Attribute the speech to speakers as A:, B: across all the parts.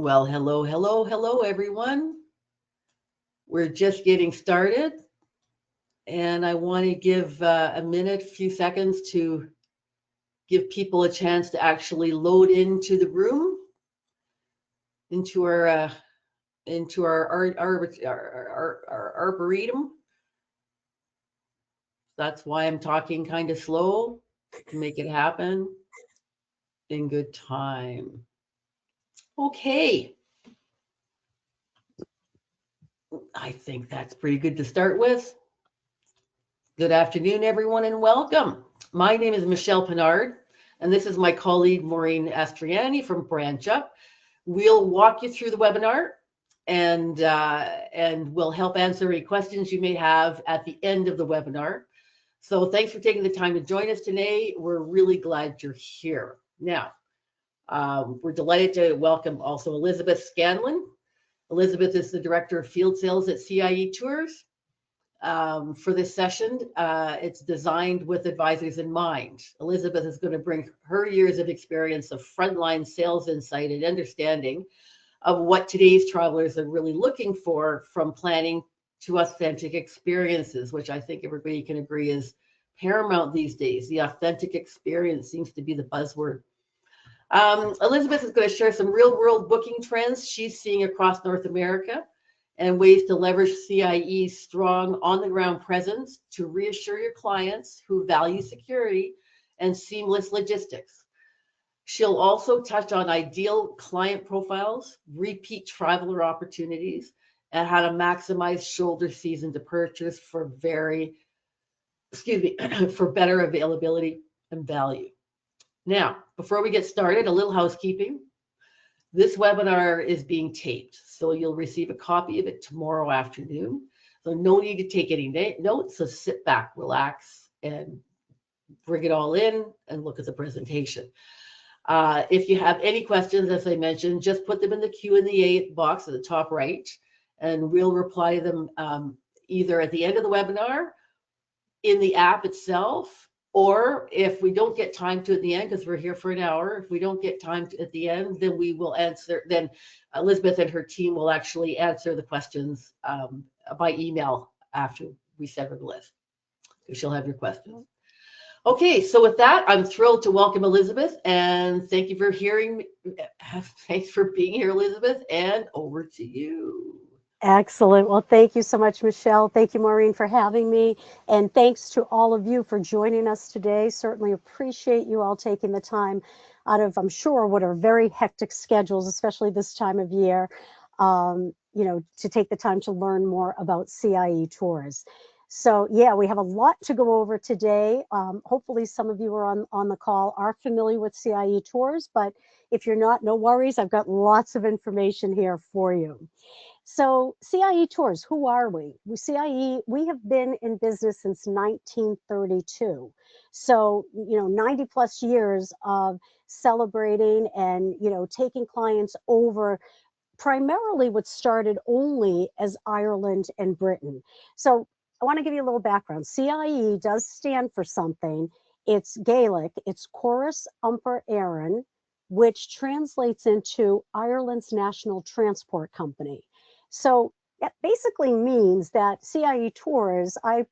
A: Well, hello, everyone. We're just getting started, and I want to give a minute, few seconds to give people a chance to actually load into the room, into our uh, into our arboretum. That's why I'm talking kind of slow to make it happen in good time. Okay, I think that's pretty good to start with. Good afternoon, everyone, and welcome. My name is Michelle Pinard, and this is my colleague Maureen Astriani from Branch Up. We'll walk you through the webinar, and we'll help answer any questions you may have at the end of the webinar. So thanks for taking the time to join us today. We're really glad you're here. Now, we're delighted to welcome also Elizabeth Scanlon. Elizabeth is the Director of Field Sales at CIE Tours. For this session, it's designed with advisors in mind. Elizabeth is going to bring her years of experience of frontline sales insight and understanding of what today's travelers are really looking for from planning to authentic experiences, which I think everybody can agree is paramount these days. The authentic experience seems to be the buzzword. Elizabeth is going to share some real world booking trends she's seeing across North America and ways to leverage CIE's strong on-the-ground presence to reassure your clients who value security and seamless logistics. She'll also touch on ideal client profiles, repeat traveler opportunities, and how to maximize shoulder season departures for for better availability and value. Now, before we get started, a little housekeeping. This webinar is being taped, so you'll receive a copy of it tomorrow afternoon. So no need to take any notes, so sit back, relax, and bring it all in and look at the presentation. If you have any questions, as I mentioned, just put them in the Q&A box at the top right, and we'll reply to them either at the end of the webinar, in the app itself, or if we don't get time to at the end, because we're here for an hour, if we don't get time to at the end, then we will answer, then Elizabeth and her team will actually answer the questions by email after we sever the list. So she'll have your questions. Okay, so with that, I'm thrilled to welcome Elizabeth, and thank you for thanks for being here, Elizabeth, and over to you.
B: Excellent. Well, thank you so much, Michelle. Thank you, Maureen, for having me. And thanks to all of you for joining us today. Certainly appreciate you all taking the time out of, I'm sure, what are very hectic schedules, especially this time of year, to take the time to learn more about CIE Tours. So yeah, we have a lot to go over today. Hopefully some of you are on the call are familiar with CIE Tours, but if you're not, no worries. I've got lots of information here for you. So CIE Tours, who are we? CIE, we have been in business since 1932. So, 90 plus years of celebrating and, taking clients over primarily what started only as Ireland and Britain. So I want to give you a little background. CIE does stand for something. It's Gaelic, it's Chorus Umper Éireann, which translates into Ireland's National Transport Company. So that basically means that CIE Tours, I'm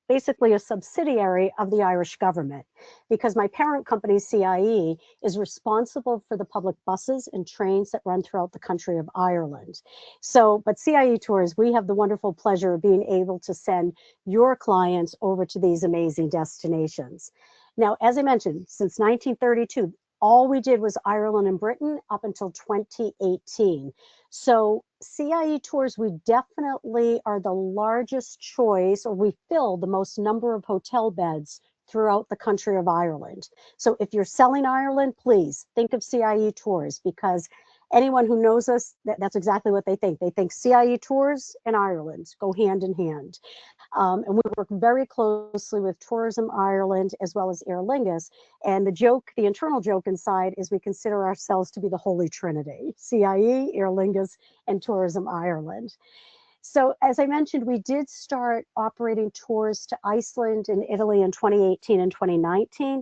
B: basically a subsidiary of the Irish government because my parent company, CIE, is responsible for the public buses and trains that run throughout the country of Ireland. So, but CIE Tours, we have the wonderful pleasure of being able to send your clients over to these amazing destinations. Now, as I mentioned, since 1932, all we did was Ireland and Britain up until 2018. So CIE Tours, we definitely are the largest choice, or we fill the most number of hotel beds throughout the country of Ireland. So if you're selling Ireland, please think of CIE Tours, because anyone who knows us, that's exactly what they think. They think CIE Tours and Ireland go hand in hand. And we work very closely with Tourism Ireland as well as Aer Lingus. And the internal joke inside is we consider ourselves to be the Holy Trinity, CIE, Aer Lingus, and Tourism Ireland. So as I mentioned, we did start operating tours to Iceland and Italy in 2018 and 2019.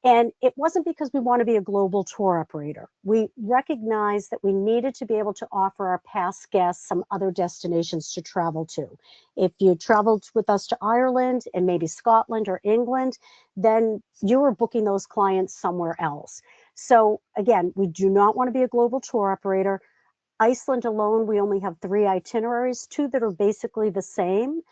B: And it wasn't because we want to be a global tour operator. We recognized that we needed to be able to offer our past guests some other destinations to travel to. If you traveled with us to Ireland and maybe Scotland or England, then you were booking those clients somewhere else. So again, we do not want to be a global tour operator. Iceland alone, we only have 3 itineraries, 2 that are basically the same.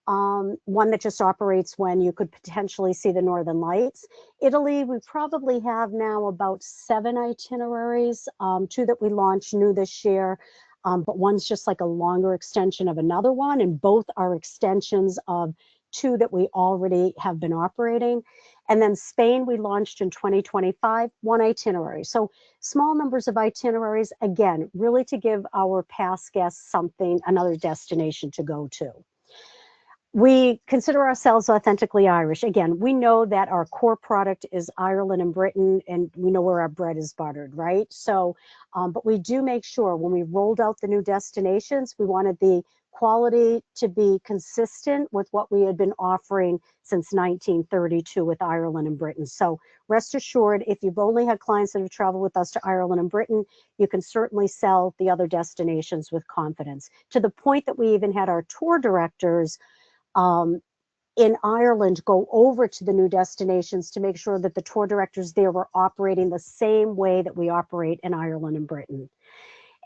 B: One that just operates when you could potentially see the Northern Lights. Italy, we probably have now about 7 itineraries, 2 that we launched new this year, but one's just like a longer extension of another one, and both are extensions of 2 that we already have been operating. And then Spain, we launched in 2025, 1 itinerary. So small numbers of itineraries, again, really to give our past guests something, another destination to go to. We consider ourselves authentically Irish. Again, we know that our core product is Ireland and Britain, and we know where our bread is buttered, right? So, but we do make sure when we rolled out the new destinations, we wanted the quality to be consistent with what we had been offering since 1932 with Ireland and Britain. So rest assured, if you've only had clients that have traveled with us to Ireland and Britain, you can certainly sell the other destinations with confidence, to the point that we even had our tour directors in Ireland go over to the new destinations to make sure that the tour directors there were operating the same way that we operate in Ireland and Britain.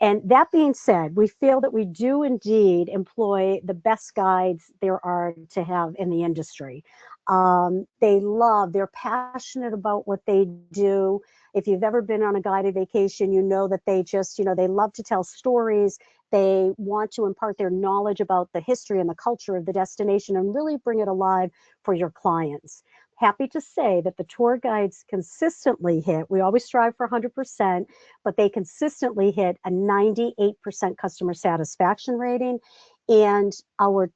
B: And that being said, we feel that we do indeed employ the best guides there are to have in the industry. They're passionate about what they do. If you've ever been on a guided vacation, you know that they just, they love to tell stories. They want to impart their knowledge about the history and the culture of the destination and really bring it alive for your clients. Happy to say that the tour guides consistently hit, we always strive for 100%, but they consistently hit a 98% customer satisfaction rating. And our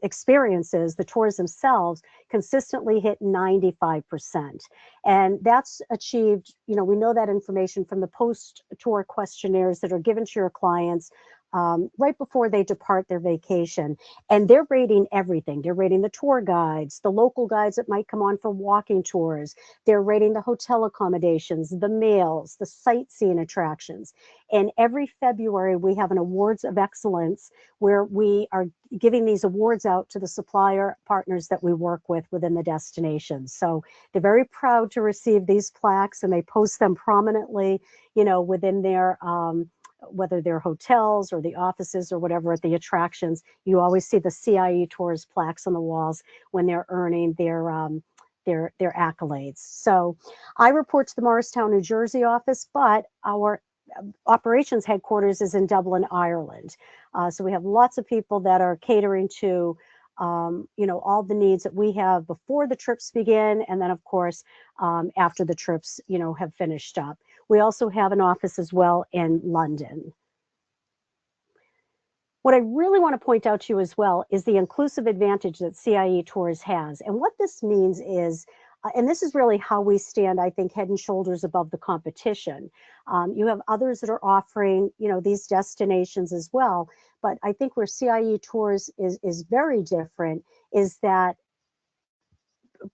B: experiences, the tours themselves, consistently hit 95%. And that's achieved, we know that information from the post-tour questionnaires that are given to your clients right before they depart their vacation. And they're rating everything. They're rating the tour guides, the local guides that might come on for walking tours. They're rating the hotel accommodations, the meals, the sightseeing attractions. And every February, we have an Awards of Excellence where we are giving these awards out to the supplier partners that we work with within the destination. So they're very proud to receive these plaques, and they post them prominently, within their whether they're hotels or the offices or whatever at the attractions. You always see the CIE Tours plaques on the walls when they're earning their accolades. So I report to the Morristown, New Jersey office, but our operations headquarters is in Dublin, Ireland. So we have lots of people that are catering to all the needs that we have before the trips begin, and then of course after the trips have finished up. We also have an office as well in London. What I really want to point out to you as well is the inclusive advantage that CIE Tours has. And what this means is, and this is really how we stand, I think, head and shoulders above the competition. You have others that are offering, these destinations as well. But I think where CIE Tours is very different is that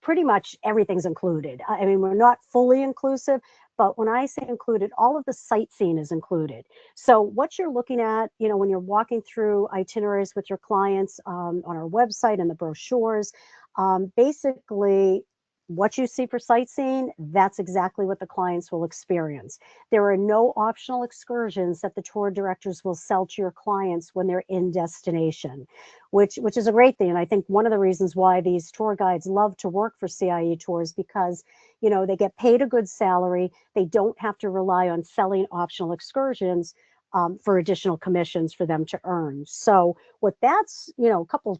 B: pretty much everything's included. I mean, we're not fully inclusive, but when I say included, all of the sightseeing is included. So what you're looking at, when you're walking through itineraries with your clients on our website and the brochures, basically what you see for sightseeing, that's exactly what the clients will experience. There are no optional excursions that the tour directors will sell to your clients when they're in destination, which is a great thing. And I think one of the reasons why these tour guides love to work for CIE Tours, because they get paid a good salary. They don't have to rely on selling optional excursions for additional commissions for them to earn. So what that's,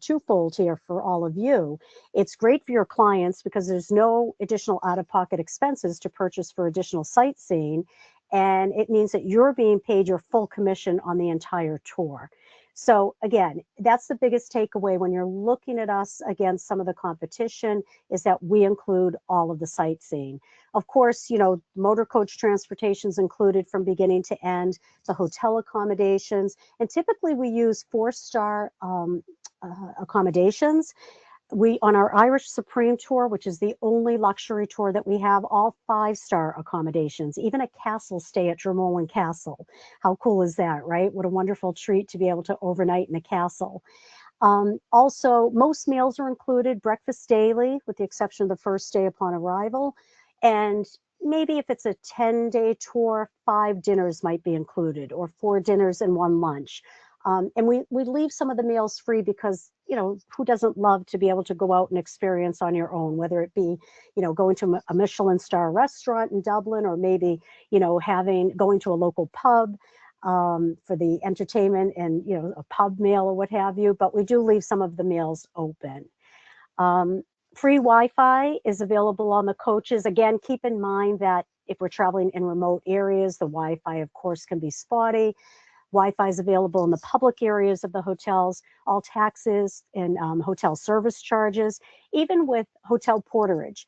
B: twofold here for all of you. It's great for your clients because there's no additional out-of-pocket expenses to purchase for additional sightseeing. And it means that you're being paid your full commission on the entire tour. So again, that's the biggest takeaway when you're looking at us against some of the competition, is that we include all of the sightseeing. Of course, motor coach transportation is included from beginning to end, the hotel accommodations, and typically we use 4-star accommodations. We, on our Irish Supreme tour, which is the only luxury tour that we have, all 5-star accommodations, even a castle stay at Dromoland Castle. How cool is that, right? What a wonderful treat to be able to overnight in a castle. Also, most meals are included, breakfast daily, with the exception of the first day upon arrival. And maybe if it's a 10-day tour, 5 dinners might be included, or 4 dinners and 1 lunch. And we leave some of the meals free because, you know, who doesn't love to be able to go out and experience on your own, whether it be, you know, going to a Michelin star restaurant in Dublin, or maybe, you know, going to a local pub for the entertainment and, you know, a pub meal or what have you. But we do leave some of the meals open. Um, Free Wi-Fi is available on the coaches. Again, keep in mind that if we're traveling in remote areas, the Wi-Fi, of course, can be spotty. Wi-Fi is available in the public areas of the hotels, all taxes and hotel service charges, even with hotel porterage.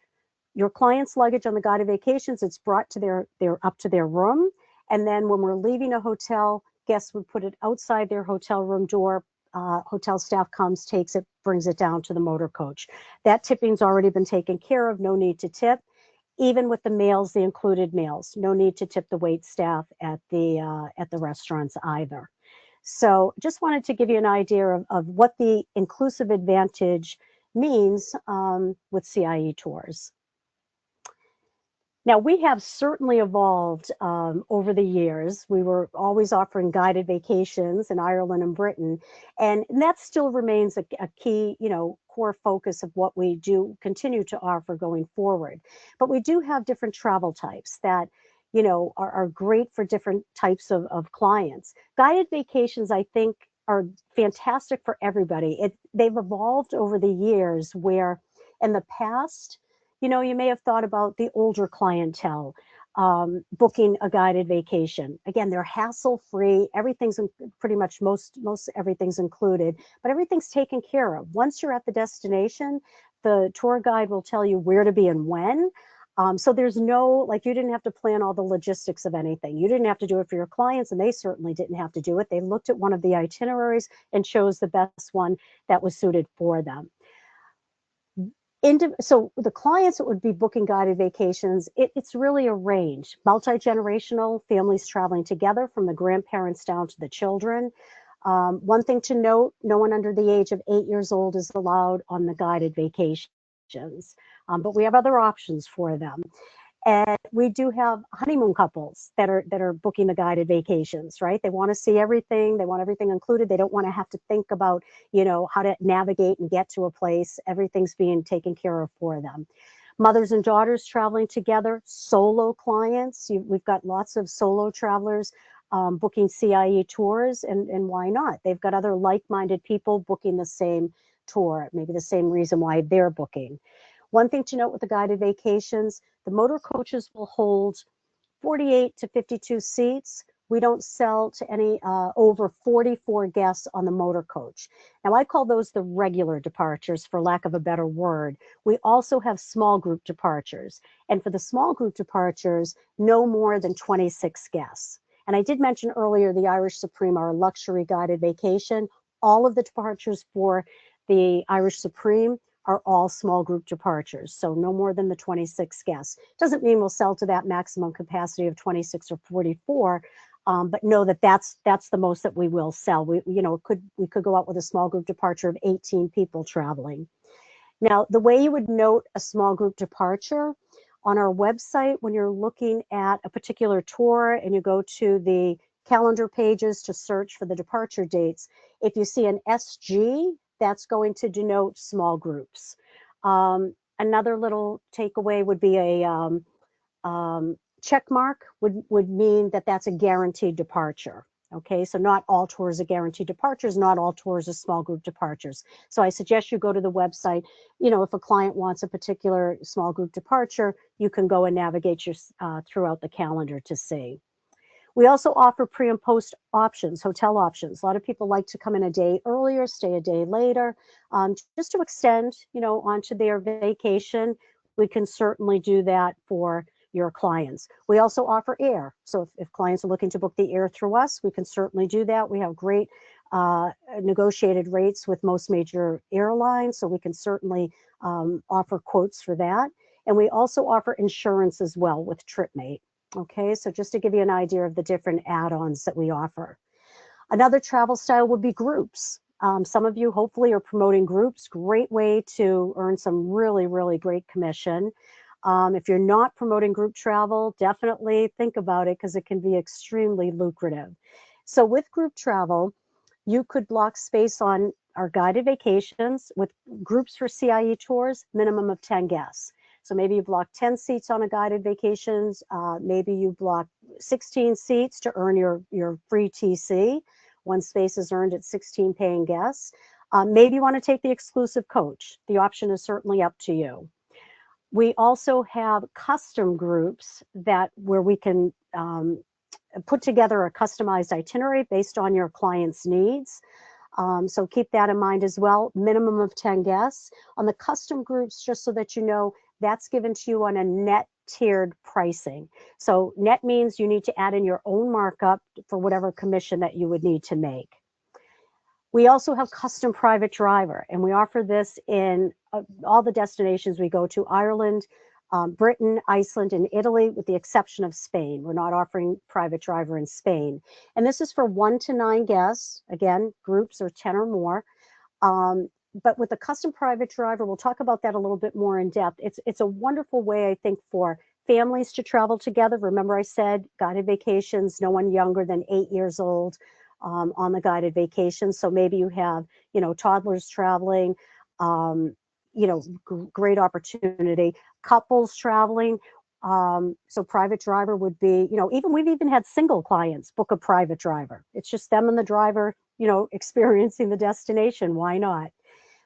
B: Your client's luggage on the guided vacations, it's brought to up to their room. And then when we're leaving a hotel, guests would put it outside their hotel room door. Hotel staff comes, takes it, brings it down to the motor coach. That tipping's already been taken care of, no need to tip. Even with the meals, the included meals, no need to tip the wait staff at the restaurants either. So just wanted to give you an idea of what the inclusive advantage means with CIE Tours. Now, we have certainly evolved over the years. We were always offering guided vacations in Ireland and Britain, and that still remains a key, you know, core focus of what we do continue to offer going forward. But we do have different travel types that, you know, are great for different types of clients. Guided vacations, I think, are fantastic for everybody. They've evolved over the years where in the past, you know, you may have thought about the older clientele booking a guided vacation. Again, they're hassle-free. Everything's pretty much most everything's included, but everything's taken care of. Once you're at the destination, the tour guide will tell you where to be and when. So there's no, like, you didn't have to plan all the logistics of anything. You didn't have to do it for your clients, and they certainly didn't have to do it. They looked at one of the itineraries and chose the best one that was suited for them. So the clients that would be booking guided vacations, it's really a range. Multi-generational families traveling together from the grandparents down to the children. One thing to note, no one under the age of 8 years old is allowed on the guided vacations, but we have other options for them. And we do have honeymoon couples that are booking the guided vacations, right? They want to see everything. They want everything included. They don't want to have to think about, you know, how to navigate and get to a place. Everything's being taken care of for them. Mothers and daughters traveling together, solo clients. We've got lots of solo travelers booking CIE tours, and why not? They've got other like-minded people booking the same tour, maybe the same reason why they're booking. One thing to note with the guided vacations, the motor coaches will hold 48 to 52 seats. We don't sell to any over 44 guests on the motor coach. Now, I call those the regular departures, for lack of a better word. We also have small group departures. And for the small group departures, no more than 26 guests. And I did mention earlier the Irish Supreme, our luxury guided vacation. All of the departures for the Irish Supreme are all small group departures, so no more than the 26 guests. Doesn't mean we'll sell to that maximum capacity of 26 or 44, but know that that's the most that we will sell. We could go out with a small group departure of 18 people traveling. Now, the way you would note a small group departure on our website, when you're looking at a particular tour and you go to the calendar pages to search for the departure dates, if you see an SG, that's going to denote small groups. Another little takeaway would be a check mark would mean that that's a guaranteed departure. Okay, so not all tours are guaranteed departures, not all tours are small group departures. So I suggest you go to the website. You know, if a client wants a particular small group departure, you can go and navigate throughout the calendar to see. We also offer pre and post options, hotel options. A lot of people like to come in a day earlier, stay a day later, just to extend, you know, onto their vacation. We can certainly do that for your clients. We also offer air. So if clients are looking to book the air through us, we can certainly do that. We have great negotiated rates with most major airlines, so we can certainly offer quotes for that. And we also offer insurance as well with TripMate. Okay, so just to give you an idea of the different add-ons that we offer. Another travel style would be groups. Some of you hopefully are promoting groups. Great way to earn some really, really great commission. If you're not promoting group travel, definitely think about it because it can be extremely lucrative. So with group travel, you could block space on our guided vacations with groups for CIE tours, minimum of 10 guests. So maybe you block 10 seats on a guided vacations. Maybe you block 16 seats to earn your free TC. One space is earned at 16 paying guests. Maybe you want to take the exclusive coach. The option is certainly up to you. We also have custom groups where we can put together a customized itinerary based on your client's needs. So keep that in mind as well. Minimum of 10 guests. On the custom groups, just so that you know, that's given to you on a net tiered pricing. So net means you need to add in your own markup for whatever commission that you would need to make. We also have custom private driver, and we offer this in all the destinations we go to: Ireland, Britain, Iceland, and Italy, with the exception of Spain. We're not offering private driver in Spain. And this is for 1 to 9 guests. Again, groups are 10 or more. But with the custom private driver, we'll talk about that a little bit more in depth. It's a wonderful way, I think, for families to travel together. Remember I said guided vacations, no one younger than 8 years old on the guided vacation. So maybe you have, toddlers traveling, great opportunity. Couples traveling. So private driver would be, we've even had single clients book a private driver. It's just them and the driver, experiencing the destination. Why not?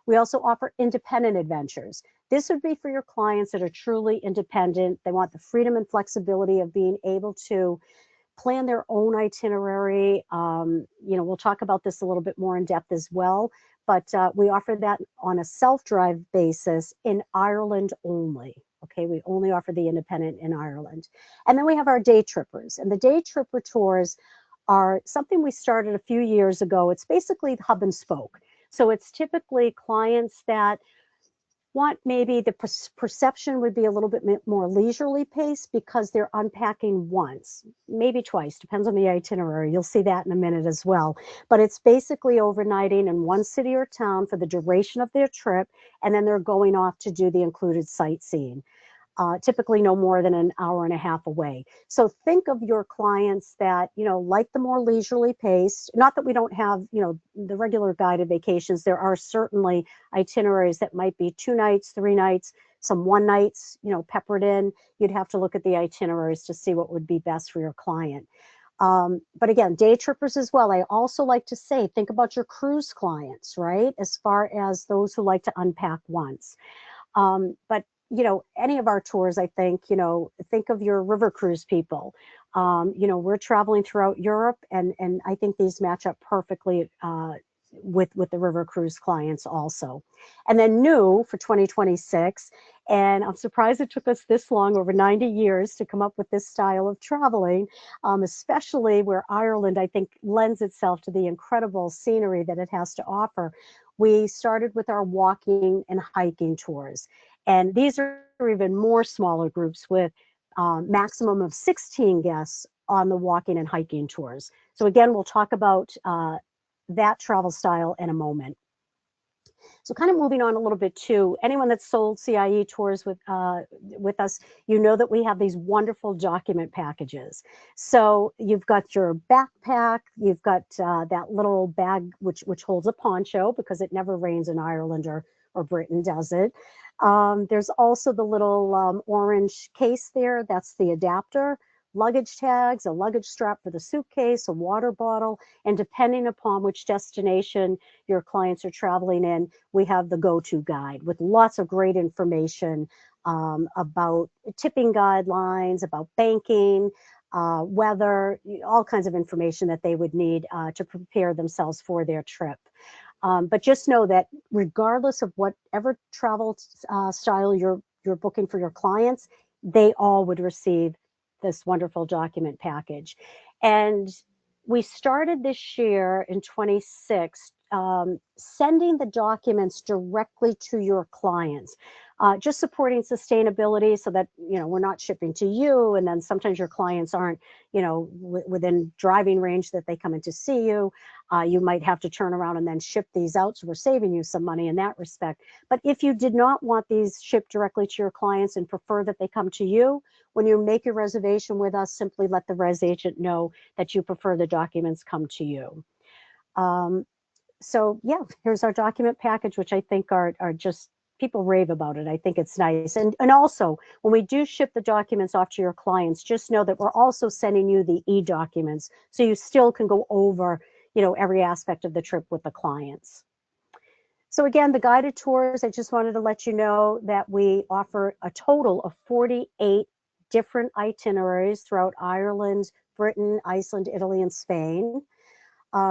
B: We also offer independent adventures. This would be for your clients that are truly independent. They want the freedom and flexibility of being able to plan their own itinerary. We'll talk about this a little bit more in depth as well, but we offer that on a self-drive basis in Ireland only. Okay, we only offer the independent in Ireland. And then we have our day trippers, and the day tripper tours are something we started a few years ago. It's basically hub and spoke. So it's typically clients that want, maybe the perception would be a little bit more leisurely paced because they're unpacking once, maybe twice, depends on the itinerary. You'll see that in a minute as well. But it's basically overnighting in one city or town for the duration of their trip, and then they're going off to do the included sightseeing. Typically no more than an hour and a half away. So think of your clients that, like the more leisurely paced, not that we don't have, the regular guided vacations. There are certainly itineraries that might be 2 nights, 3 nights, some 1 nights, peppered in. You'd have to look at the itineraries to see what would be best for your client. But again, day trippers as well. I also like to say, think about your cruise clients, right? As far as those who like to unpack once. But any of our tours, I think, think of your river cruise people. We're traveling throughout Europe, and I think these match up perfectly with the river cruise clients also. And then new for 2026, and I'm surprised it took us this long, over 90 years, to come up with this style of traveling, especially where Ireland, I think, lends itself to the incredible scenery that it has to offer. We started with our walking and hiking tours. And these are even more smaller groups with maximum of 16 guests on the walking and hiking tours. So again, we'll talk about that travel style in a moment. So kind of moving on a little bit too, anyone that's sold CIE tours with us, that we have these wonderful document packages. So you've got your backpack, you've got that little bag which holds a poncho, because it never rains in Ireland or Britain, does it? There's also the little orange case there. That's the adapter. Luggage tags, a luggage strap for the suitcase, a water bottle, and depending upon which destination your clients are traveling in, we have the go-to guide with lots of great information about tipping guidelines, about banking, weather, all kinds of information that they would need to prepare themselves for their trip. But just know that regardless of whatever travel style you're booking for your clients, they all would receive this wonderful document package. And we started this year in 26, sending the documents directly to your clients, just supporting sustainability so that, we're not shipping to you. And then sometimes your clients aren't, within driving range that they come in to see you. You might have to turn around and then ship these out. So we're saving you some money in that respect. But if you did not want these shipped directly to your clients and prefer that they come to you, when you make your reservation with us, simply let the res agent know that you prefer the documents come to you. So yeah, here's our document package, which I think are just, people rave about it. I think it's nice. And also, when we do ship the documents off to your clients, just know that we're also sending you the e-documents, so you still can go over, every aspect of the trip with the clients. So again, the guided tours, I just wanted to let you know that we offer a total of 48 different itineraries throughout Ireland, Britain, Iceland, Italy, and Spain.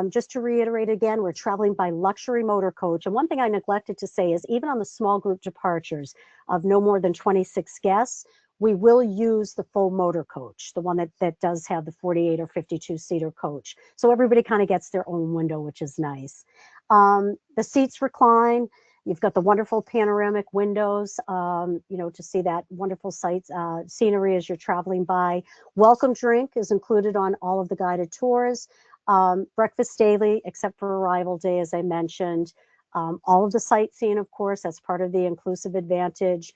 B: Just to reiterate again, we're traveling by luxury motor coach. And one thing I neglected to say is even on the small group departures of no more than 26 guests, we will use the full motor coach, the one that does have the 48 or 52 seater coach. So everybody kind of gets their own window, which is nice. The seats recline. You've got the wonderful panoramic windows, to see that wonderful sights, scenery as you're traveling by. Welcome drink is included on all of the guided tours. Breakfast daily, except for arrival day, as I mentioned. All of the sightseeing, of course, that's part of the inclusive advantage.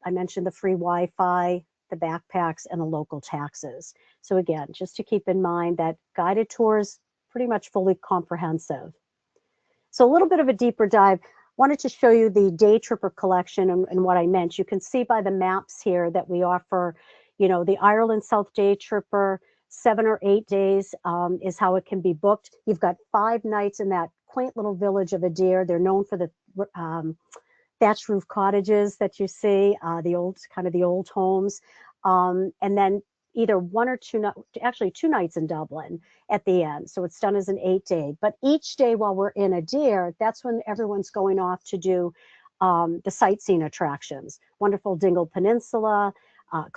B: I mentioned the free Wi-Fi, the backpacks, and the local taxes. So again, just to keep in mind that guided tours, pretty much fully comprehensive. So a little bit of a deeper dive. Wanted to show you the day tripper collection and what I meant. You can see by the maps here that we offer, the Ireland South day tripper, 7 or 8 days is how it can be booked. You've got 5 nights in that quaint little village of Adair. They're known for the thatched roof cottages that you see, the old homes. And then either 1 or 2, actually 2 nights in Dublin at the end. So it's done as an 8-day. But each day while we're in Adair, that's when everyone's going off to do the sightseeing attractions. Wonderful Dingle Peninsula,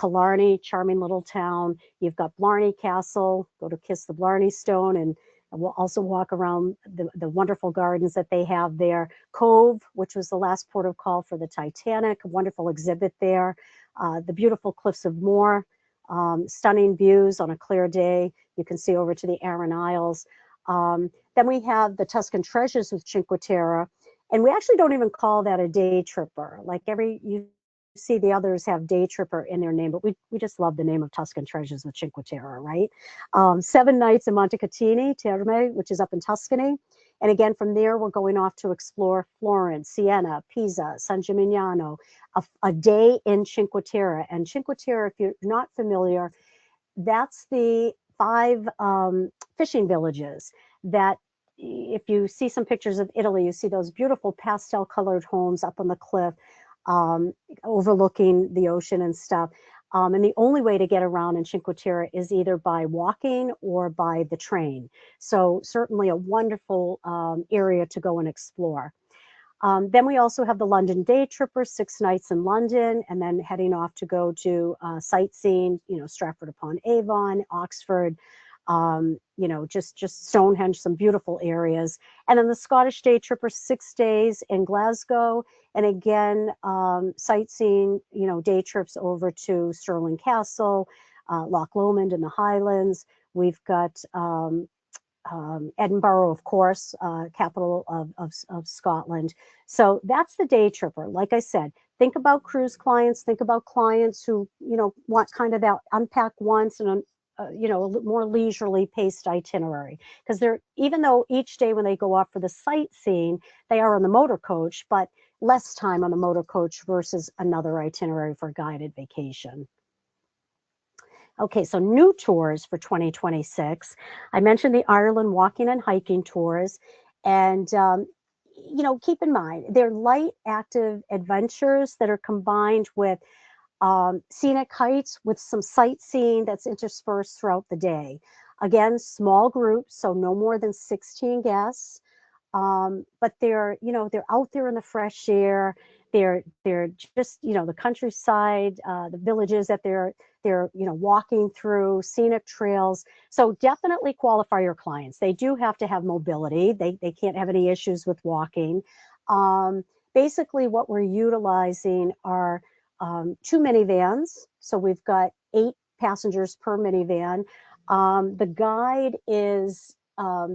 B: Killarney, charming little town. You've got Blarney Castle, go to kiss the Blarney Stone, and we'll also walk around the wonderful gardens that they have there. Cove, which was the last port of call for the Titanic, a wonderful exhibit there. The beautiful Cliffs of Moher, stunning views on a clear day. You can see over to the Aran Isles. Then we have the Tuscan Treasures with Cinque Terre, and we actually don't even call that a day tripper. Like you see the others have day tripper in their name, but we just love the name of Tuscan Treasures with Cinque Terre, right? 7 nights in Montecatini Terme, which is up in Tuscany. And again, from there, we're going off to explore Florence, Siena, Pisa, San Gimignano, a day in Cinque Terre. And Cinque Terre, if you're not familiar, that's the 5 fishing villages that, if you see some pictures of Italy, you see those beautiful pastel colored homes up on the cliff, overlooking the ocean and stuff. And the only way to get around in Cinque Terre is either by walking or by the train. So certainly a wonderful area to go and explore. Then we also have the London day tripper, 6 nights in London, and then heading off to go to sightseeing, Stratford upon Avon, Oxford, just Stonehenge, some beautiful areas. And then the Scottish day tripper, 6 days in Glasgow. And again, sightseeing, day trips over to Stirling Castle, Loch Lomond in the Highlands. We've got Edinburgh, of course, capital of Scotland. So that's the day tripper. Like I said, think about cruise clients, think about clients who, want kind of that unpack once and, a more leisurely paced itinerary. Because even though each day when they go off for the sightseeing, they are on the motor coach, but less time on the motor coach versus another itinerary for guided vacation. Okay, so new tours for 2026. I mentioned the Ireland walking and hiking tours. And, keep in mind, they're light, active adventures that are combined with scenic hikes with some sightseeing that's interspersed throughout the day. Again, small groups, so no more than 16 guests. But they're out there in the fresh air. They're just, the countryside, the villages that they're walking through, scenic trails. So definitely qualify your clients. They do have to have mobility. They can't have any issues with walking. Basically, what we're utilizing are 2 minivans. So we've got 8 passengers per minivan. The guide is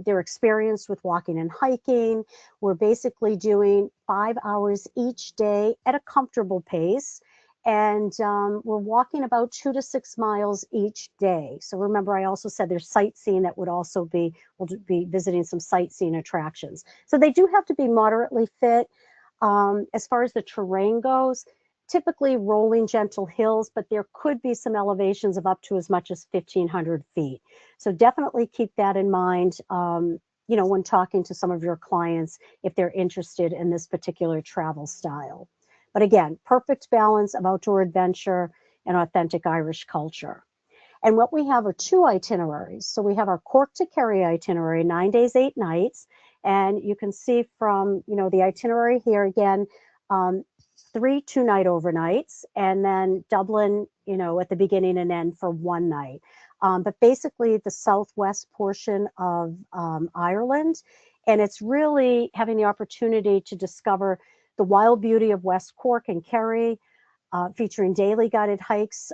B: they're experienced with walking and hiking. We're basically doing 5 hours each day at a comfortable pace. And we're walking about 2 to 6 miles each day. So remember, I also said there's sightseeing that we'll be visiting some sightseeing attractions. So they do have to be moderately fit. As far as the terrain goes, typically rolling gentle hills, but there could be some elevations of up to as much as 1,500 feet. So definitely keep that in mind, when talking to some of your clients, if they're interested in this particular travel style. But again, perfect balance of outdoor adventure and authentic Irish culture. And what we have are 2 itineraries. So we have our Cork to Kerry itinerary, 9 days, 8 nights. And you can see from, the itinerary here again, 3 2-night overnights, and then Dublin, at the beginning and end for 1 night. But basically the southwest portion of Ireland. And it's really having the opportunity to discover the wild beauty of West Cork and Kerry, featuring daily guided hikes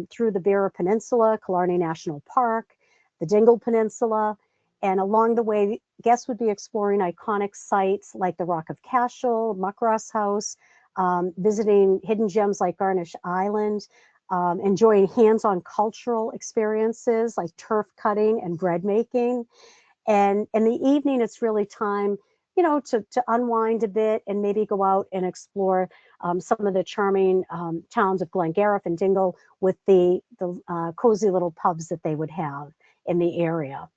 B: through the Beara Peninsula, Killarney National Park, the Dingle Peninsula, and along the way, guests would be exploring iconic sites like the Rock of Cashel, Muckross House, visiting hidden gems like Garnish Island, enjoying hands-on cultural experiences like turf cutting and bread making. And in the evening, it's really time, to unwind a bit and maybe go out and explore some of the charming towns of Glengariff and Dingle with the cozy little pubs that they would have in the area.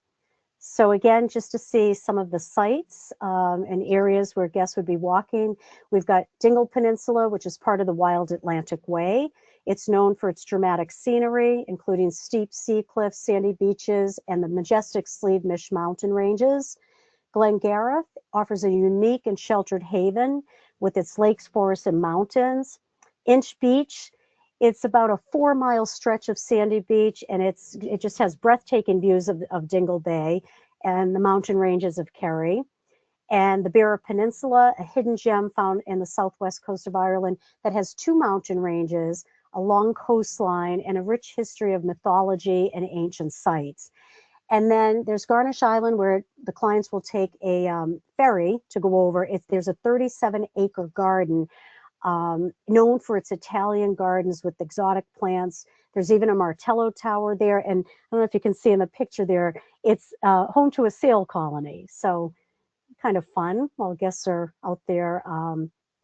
B: So again, just to see some of the sites and areas where guests would be walking, we've got Dingle Peninsula, which is part of the Wild Atlantic Way. It's known for its dramatic scenery, including steep sea cliffs, sandy beaches, and the majestic Slieve Mish mountain ranges. Glengariff offers a unique and sheltered haven with its lakes, forests, and mountains. Inch Beach, it's about a 4-mile stretch of sandy beach, and it just has breathtaking views of Dingle Bay and the mountain ranges of Kerry. And the Beara Peninsula, a hidden gem found in the southwest coast of Ireland that has 2 mountain ranges, a long coastline, and a rich history of mythology and ancient sites. And then there's Garnish Island, where the clients will take a ferry to go over. There's a 37-acre garden known for its Italian gardens with exotic plants. There's even a Martello Tower there. And I don't know if you can see in the picture there, it's home to a sail colony. So kind of fun while guests are out there,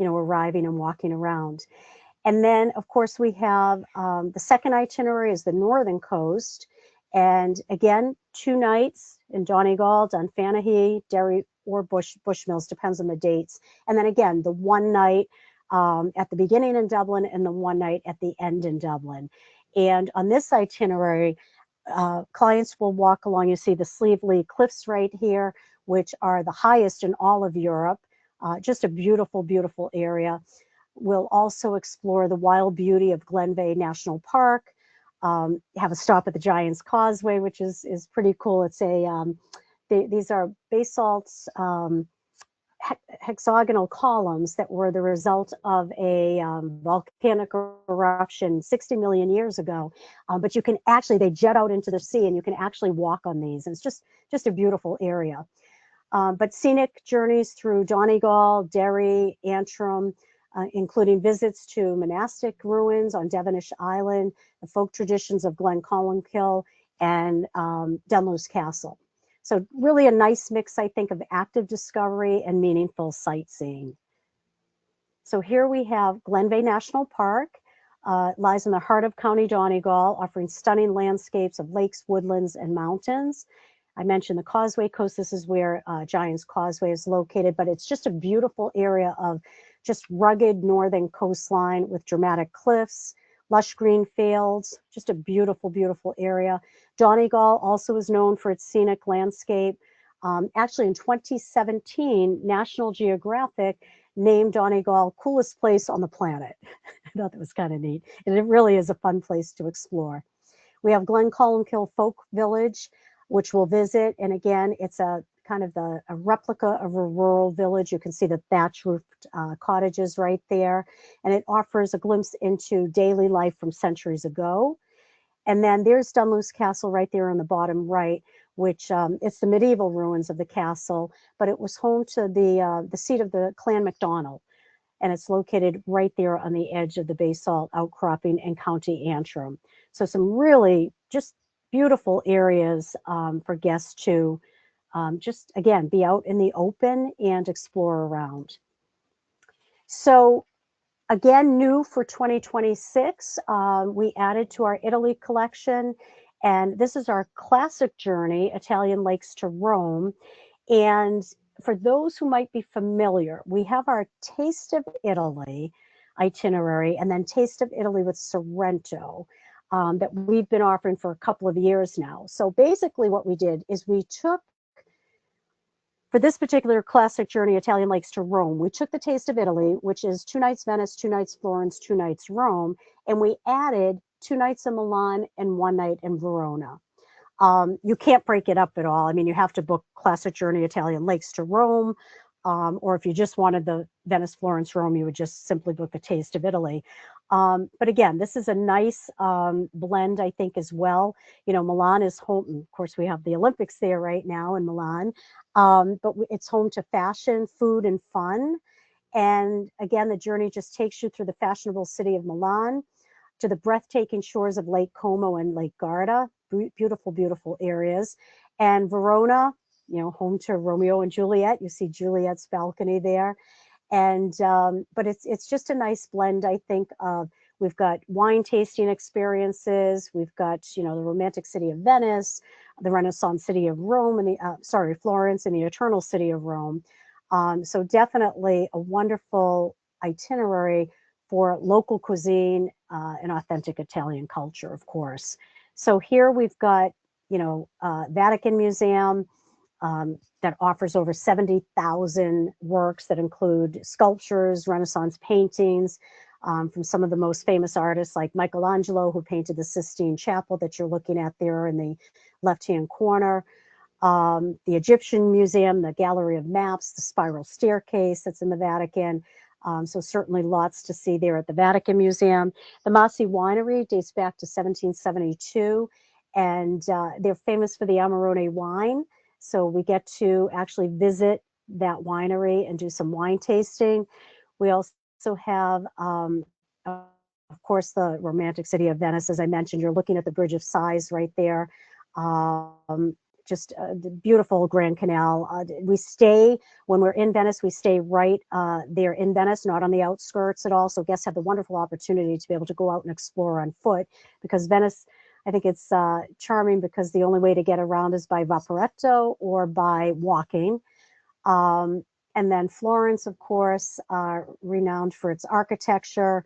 B: arriving and walking around. And then, of course, we have the second itinerary is the northern coast. And again, 2 nights in Donegal, Dunfanaghy, Derry, or Bushmills, depends on the dates. And then again, the 1 night at the beginning in Dublin and the 1 night at the end in Dublin. And on this itinerary, clients will walk along, you see the Slieve Lee Cliffs right here, which are the highest in all of Europe. Just a beautiful, beautiful area. We'll also explore the wild beauty of Glenveigh National Park, have a stop at the Giant's Causeway, which is pretty cool. It's these are basalts, hexagonal columns that were the result of a volcanic eruption 60 million years ago. But you can actually, they jet out into the sea and you can actually walk on these. And it's just a beautiful area. But scenic journeys through Donegal, Derry, Antrim, including visits to monastic ruins on Devonish Island, the folk traditions of Glencollinkill, and Dunluce Castle. So really a nice mix, I think, of active discovery and meaningful sightseeing. So here we have Glenveigh National Park. Lies in the heart of County Donegal, offering stunning landscapes of lakes, woodlands, and mountains. I mentioned the Causeway Coast. This is where Giant's Causeway is located, but it's just a beautiful area of just rugged northern coastline with dramatic cliffs, lush green fields, just a beautiful, beautiful area. Donegal also is known for its scenic landscape. Actually, in 2017, National Geographic named Donegal coolest place on the planet. I thought that was kind of neat. And it really is a fun place to explore. We have Glen Columkill Folk Village, which we'll visit. And again, it's a kind of a replica of a rural village. You can see the thatch roofed cottages right there. And it offers a glimpse into daily life from centuries ago. And then there's Dunluce Castle right there on the bottom right, which it's the medieval ruins of the castle, but it was home to the seat of the Clan MacDonald. And it's located right there on the edge of the basalt outcropping in County Antrim. So some really just beautiful areas for guests to just, again, be out in the open and explore around. So again, new for 2026, we added to our Italy collection, and this is our classic journey, Italian Lakes to Rome. And for those who might be familiar, we have our Taste of Italy itinerary and then Taste of Italy with Sorrento that we've been offering for a couple of years now. So basically what we did is we took, for this particular classic journey, Italian Lakes to Rome, we took the Taste of Italy, which is 2 nights Venice, 2 nights Florence, 2 nights Rome, and we added 2 nights in Milan and 1 night in Verona. You can't break it up at all. I mean, you have to book classic journey Italian Lakes to Rome, or if you just wanted the Venice, Florence, Rome, you would just simply book the Taste of Italy. But again, this is a nice blend, I think, as well. You know, Milan is home. Of course, we have the Olympics there right now in Milan, but it's home to fashion, food, and fun. And again, the journey just takes you through the fashionable city of Milan to the breathtaking shores of Lake Como and Lake Garda, beautiful, beautiful areas. And Verona, you know, home to Romeo and Juliet. You see Juliet's balcony there. And but it's just a nice blend, I think, of we've got wine tasting experiences, we've got, you know, the romantic city of Venice, the Renaissance city of Rome, and the Florence, and the eternal city of Rome. So definitely a wonderful itinerary for local cuisine and authentic Italian culture, of course. So here we've got, you know, Vatican Museum that offers over 70,000 works that include sculptures, Renaissance paintings from some of the most famous artists like Michelangelo, who painted the Sistine Chapel that you're looking at there in the left-hand corner. The Egyptian Museum, the Gallery of Maps, the spiral staircase that's in the Vatican. So certainly lots to see there at the Vatican Museum. The Masi Winery dates back to 1772, and they're famous for the Amarone wine. So we get to actually visit that winery and do some wine tasting. We also have, of course, the romantic city of Venice. As I mentioned, you're looking at the Bridge of Sighs right there. Just the beautiful Grand Canal. We stay, when we're in Venice, we stay right there in Venice, not on the outskirts at all. So guests have the wonderful opportunity to be able to go out and explore on foot, because Venice, I think it's charming because the only way to get around is by Vaporetto or by walking. And then Florence, of course, renowned for its architecture,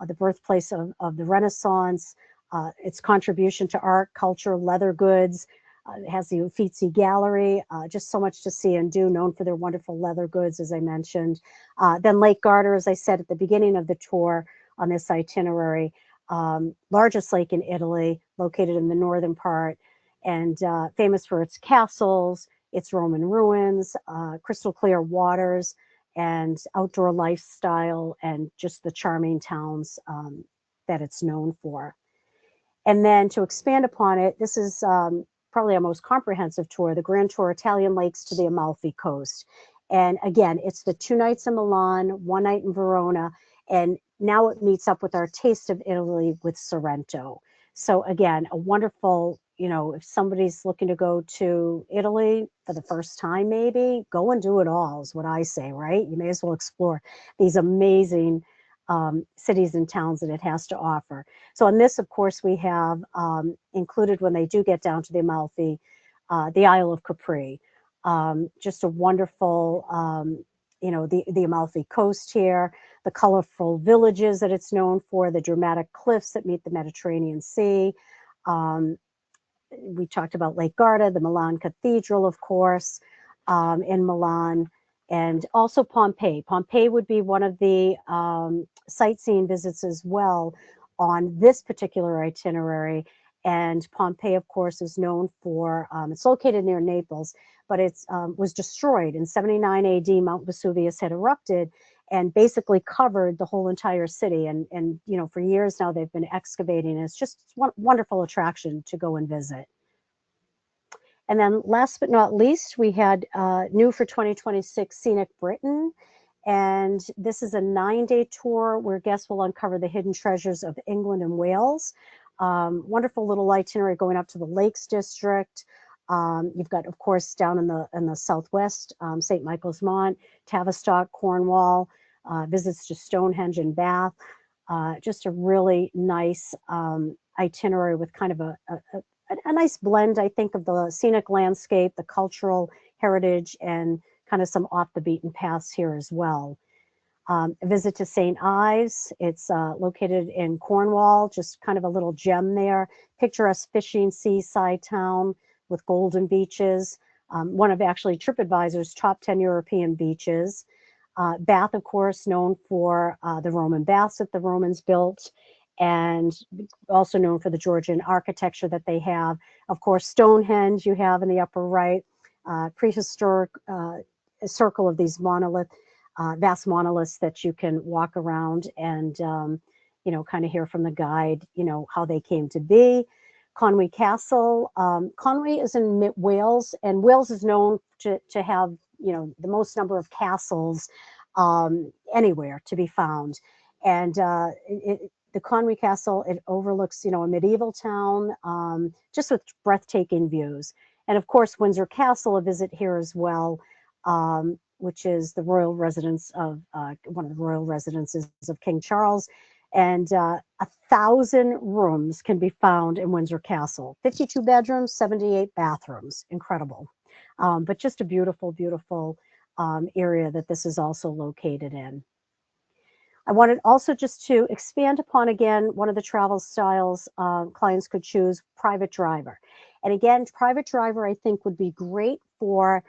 B: the birthplace of the Renaissance, its contribution to art, culture, leather goods. It has the Uffizi Gallery, just so much to see and do, known for their wonderful leather goods, as I mentioned. Then Lake Garda, as I said at the beginning of the tour on this itinerary, largest lake in Italy, located in the northern part, and famous for its castles, its Roman ruins, crystal clear waters, and outdoor lifestyle, and just the charming towns that it's known for. And then to expand upon it, this is probably our most comprehensive tour, the Grand Tour Italian Lakes to the Amalfi Coast. And again, it's the 2 nights in Milan, 1 night in Verona, and now it meets up with our Taste of Italy with Sorrento. So again, a wonderful, you know, if somebody's looking to go to Italy for the first time, maybe go and do it all is what I say, right? You may as well explore these amazing cities and towns that it has to offer. So on this, of course, we have included, when they do get down to the Amalfi, the Isle of Capri. Just a wonderful, you know, the Amalfi Coast here, the colorful villages that it's known for, the dramatic cliffs that meet the Mediterranean Sea. We talked about Lake Garda, the Milan Cathedral, of course, in Milan. And also Pompeii. Pompeii would be one of the sightseeing visits as well on this particular itinerary. And Pompeii, of course, is known for, it's located near Naples, but it was destroyed in 79 AD. Mount Vesuvius had erupted and basically covered the whole entire city. And for years now, they've been excavating. It's just one wonderful attraction to go and visit. And then last but not least, we had new for 2026 Scenic Britain. And this is a 9-day tour where guests will uncover the hidden treasures of England and Wales. Wonderful little itinerary going up to the Lakes District. You've got, of course, down in the southwest, St. Michael's Mont, Tavistock, Cornwall, visits to Stonehenge and Bath. Just a really nice itinerary with kind of a nice blend, I think, of the scenic landscape, the cultural heritage, and kind of some off the beaten paths here as well. A visit to St. Ives. It's located in Cornwall, just kind of a little gem there. Picturesque fishing seaside town with golden beaches. One of actually TripAdvisor's top 10 European beaches. Bath, of course, known for the Roman baths that the Romans built, and also known for the Georgian architecture that they have. Of course, Stonehenge you have in the upper right, prehistoric circle of these vast monoliths that you can walk around and, kind of hear from the guide, how they came to be. Conwy Castle. Conwy is in Wales, and Wales is known to have, the most number of castles anywhere to be found. And the Conwy Castle, it overlooks, a medieval town, just with breathtaking views. And of course, Windsor Castle, a visit here as well, which is the royal residence of one of the royal residences of King Charles. And 1,000 rooms can be found in Windsor Castle. 52 bedrooms, 78 bathrooms. Incredible. But just a beautiful, beautiful area that this is also located in. I wanted also just to expand upon, again, one of the travel styles clients could choose, private driver. And again, private driver, I think, would be great for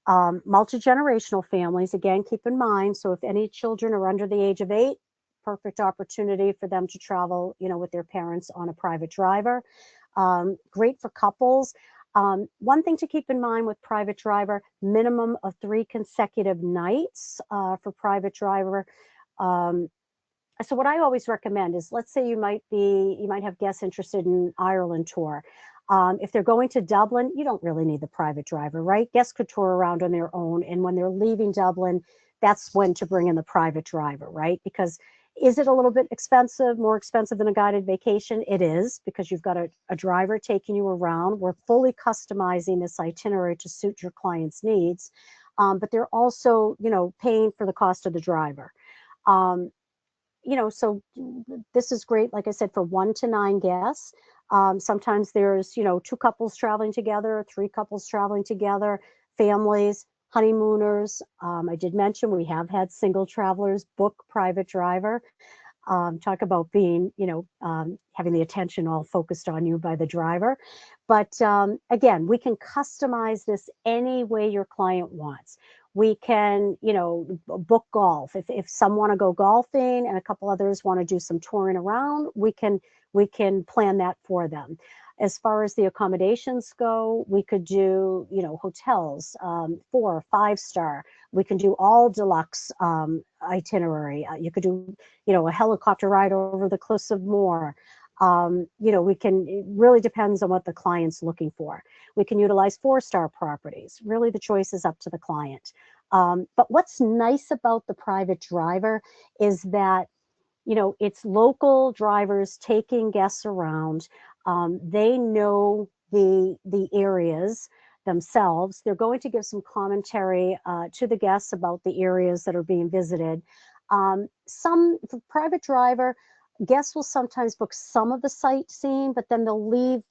B: multi-generational families. Again, keep in mind, so if any children are under the age of 8, perfect opportunity for them to travel, with their parents on a private driver. Great for couples. One thing to keep in mind with private driver, minimum of 3 consecutive nights for private driver. So what I always recommend is, let's say you might have guests interested in Ireland tour. If they're going to Dublin, you don't really need the private driver, right? Guests could tour around on their own. And when they're leaving Dublin, that's when to bring in the private driver, right? Because is it a little bit expensive, more expensive than a guided vacation? It is, because you've got a driver taking you around. We're fully customizing this itinerary to suit your client's needs. But they're also, paying for the cost of the driver. So this is great, like I said, for 1 to 9 guests. Sometimes there's, 2 couples traveling together, 3 couples traveling together, families, honeymooners. I did mention we have had single travelers book private driver. Talk about being, having the attention all focused on you by the driver. But again, we can customize this any way your client wants. We can, book golf. If some want to go golfing and a couple others want to do some touring around, we can plan that for them. As far as the accommodations go, we could do, hotels, 4 or 5 star. We can do all deluxe itinerary. You could do, a helicopter ride over the cliffs of Moher. It really depends on what the client's looking for. We can utilize 4-star properties. Really, the choice is up to the client. But what's nice about the private driver is that, it's local drivers taking guests around. They know the areas themselves. They're going to give some commentary to the guests about the areas that are being visited. Some for private driver, guests will sometimes book some of the sightseeing, but then they'll leave,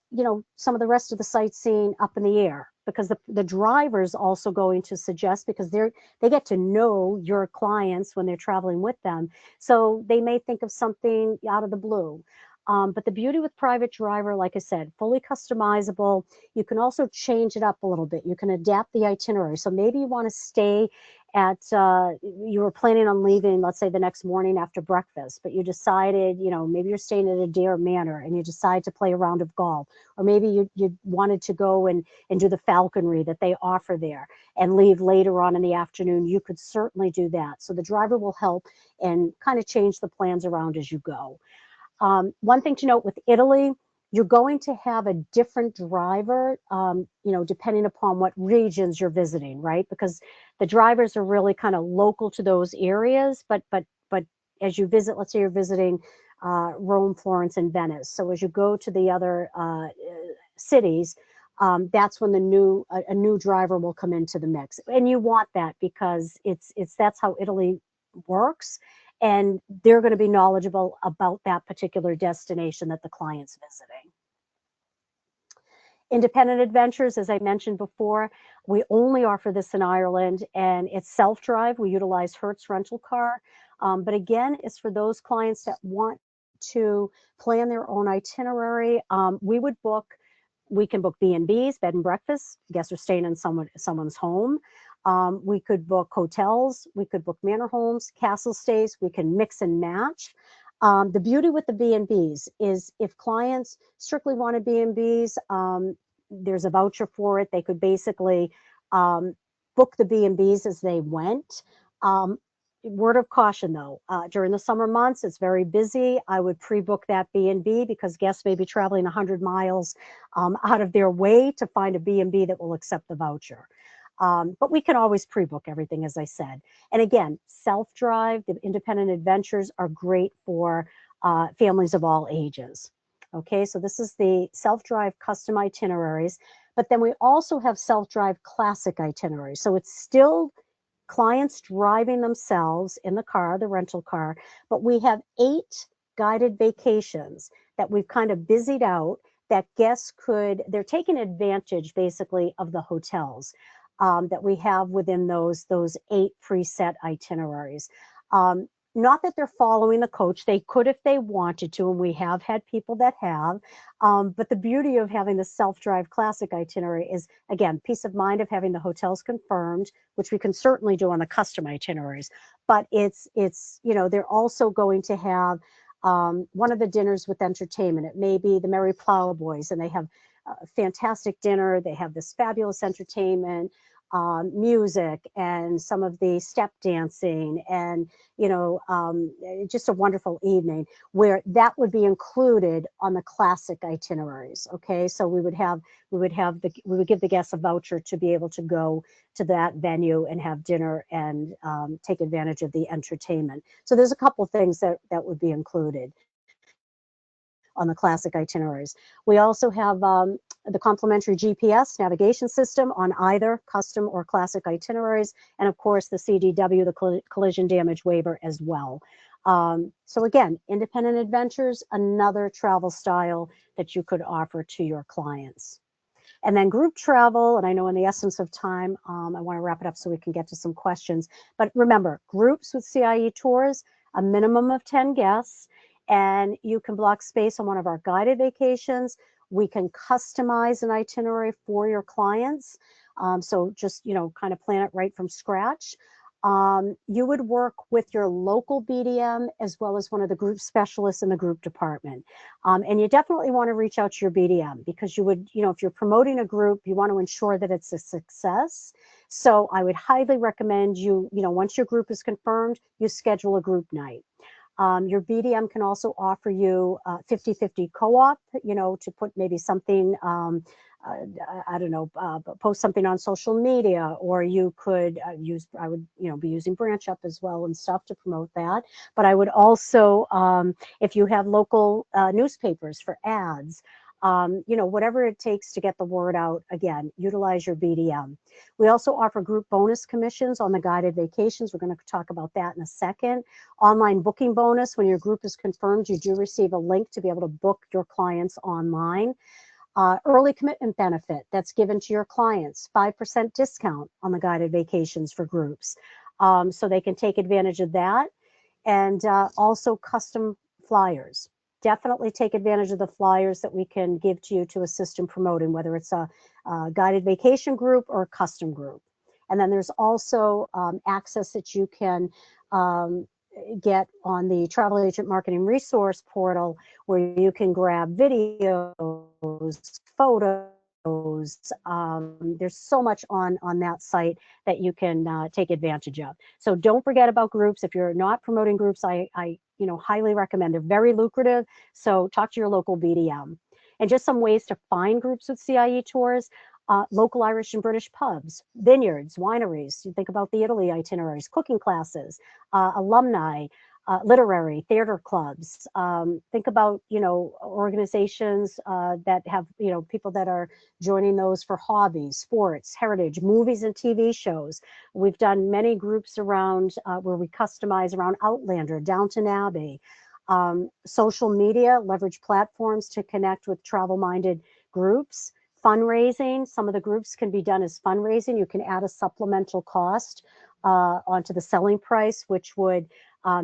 B: some of the rest of the sightseeing up in the air, because the driver's also going to suggest, because they get to know your clients when they're traveling with them. So they may think of something out of the blue. But the beauty with private driver, like I said, fully customizable. You can also change it up a little bit. You can adapt the itinerary. So maybe you want to stay at you were planning on leaving, let's say the next morning after breakfast, but you decided, maybe you're staying at a Dare Manor and you decide to play a round of golf, or maybe you wanted to go and do the falconry that they offer there and leave later on in the afternoon. You could certainly do that. So the driver will help and kind of change the plans around as you go. One thing to note with Italy, you're going to have a different driver, depending upon what regions you're visiting, right? Because the drivers are really kind of local to those areas, but as you visit, let's say you're visiting Rome, Florence, and Venice. So as you go to the other cities, that's when a new driver will come into the mix, and you want that because that's how Italy works, and they're going to be knowledgeable about that particular destination that the client's visiting. Independent adventures, as I mentioned before, we only offer this in Ireland, and it's self-drive. We utilize Hertz rental car. But again, it's for those clients that want to plan their own itinerary. We can book B&Bs, bed and breakfast. Guests are staying in someone's home. We could book hotels. We could book manor homes, castle stays. We can mix and match. The beauty with the B&Bs is if clients strictly wanted B&Bs, there's a voucher for it. They could basically book the B&Bs as they went. Word of caution though, during the summer months, it's very busy. I would pre-book that B&B because guests may be traveling 100 miles out of their way to find a B&B that will accept the voucher. But we can always pre-book everything, as I said. And again, self-drive, the independent adventures are great for families of all ages. Okay, so this is the self-drive custom itineraries, but then we also have self-drive classic itineraries. So it's still clients driving themselves in the car, the rental car, but we have 8 guided vacations that we've kind of busied out that guests they're taking advantage basically of the hotels that we have within those 8 preset itineraries. Not that they're following the coach. They could if they wanted to, and we have had people that have. But the beauty of having the self-drive classic itinerary is, again, peace of mind of having the hotels confirmed, which we can certainly do on the custom itineraries. But it's they're also going to have one of the dinners with entertainment. It may be the Merry Plowboys, and they have a fantastic dinner. They have this fabulous entertainment, music, and some of the step dancing, and just a wonderful evening where that would be included on the classic itineraries. Okay, so we would give the guests a voucher to be able to go to that venue and have dinner and take advantage of the entertainment. So there's a couple things that would be included on the classic itineraries. We also have the complimentary GPS navigation system on either custom or classic itineraries, and of course the CDW, the collision damage waiver as well. So again, independent adventures, another travel style that you could offer to your clients. And then group travel, and I know in the essence of time, I want to wrap it up so we can get to some questions. But remember, groups with CIE Tours, a minimum of 10 guests, and you can block space on one of our guided vacations. We can customize an itinerary for your clients. So just, kind of plan it right from scratch. You would work with your local BDM as well as one of the group specialists in the group department. And you definitely want to reach out to your BDM because you would, if you're promoting a group, you want to ensure that it's a success. So I would highly recommend you, once your group is confirmed, you schedule a group night. Your BDM can also offer you 50-50 co-op, to put maybe something, I don't know, post something on social media, or you could I would, be using Branch Up as well and stuff to promote that. But I would also, if you have local newspapers for ads, whatever it takes to get the word out, again, utilize your BDM. We also offer group bonus commissions on the guided vacations. We're going to talk about that in a second. Online booking bonus. When your group is confirmed, you do receive a link to be able to book your clients online. Early commitment benefit that's given to your clients, 5% discount on the guided vacations for groups. So they can take advantage of that. And also custom flyers. Definitely take advantage of the flyers that we can give to you to assist in promoting, whether it's a guided vacation group or a custom group. And then there's also access that you can get on the Travel Agent Marketing Resource Portal, where you can grab videos, photos. There's so much on that site that you can take advantage of. So don't forget about groups. If you're not promoting groups, I highly recommend. They're very lucrative. So talk to your local BDM. And just some ways to find groups with CIE Tours. Local Irish and British pubs, vineyards, wineries. You think about the Italy itineraries, cooking classes, alumni, literary, theater clubs. Think about, organizations that have, people that are joining those for hobbies, sports, heritage, movies and TV shows. We've done many groups around where we customize around Outlander, Downton Abbey. Social media, leverage platforms to connect with travel-minded groups. Fundraising, some of the groups can be done as fundraising. You can add a supplemental cost onto the selling price, which would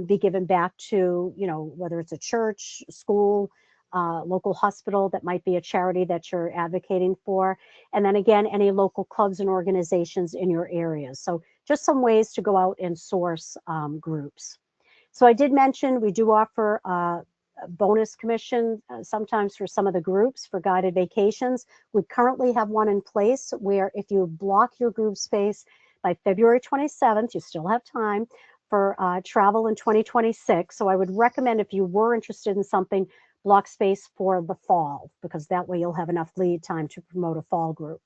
B: be given back to, whether it's a church, school, local hospital, that might be a charity that you're advocating for. And then again, any local clubs and organizations in your areas. So just some ways to go out and source groups. So I did mention we do offer bonus commission sometimes for some of the groups for guided vacations. We currently have one in place where if you block your group space by February 27th, you still have time for travel in 2026. So I would recommend, if you were interested in something, block space for the fall, because that way you'll have enough lead time to promote a fall group.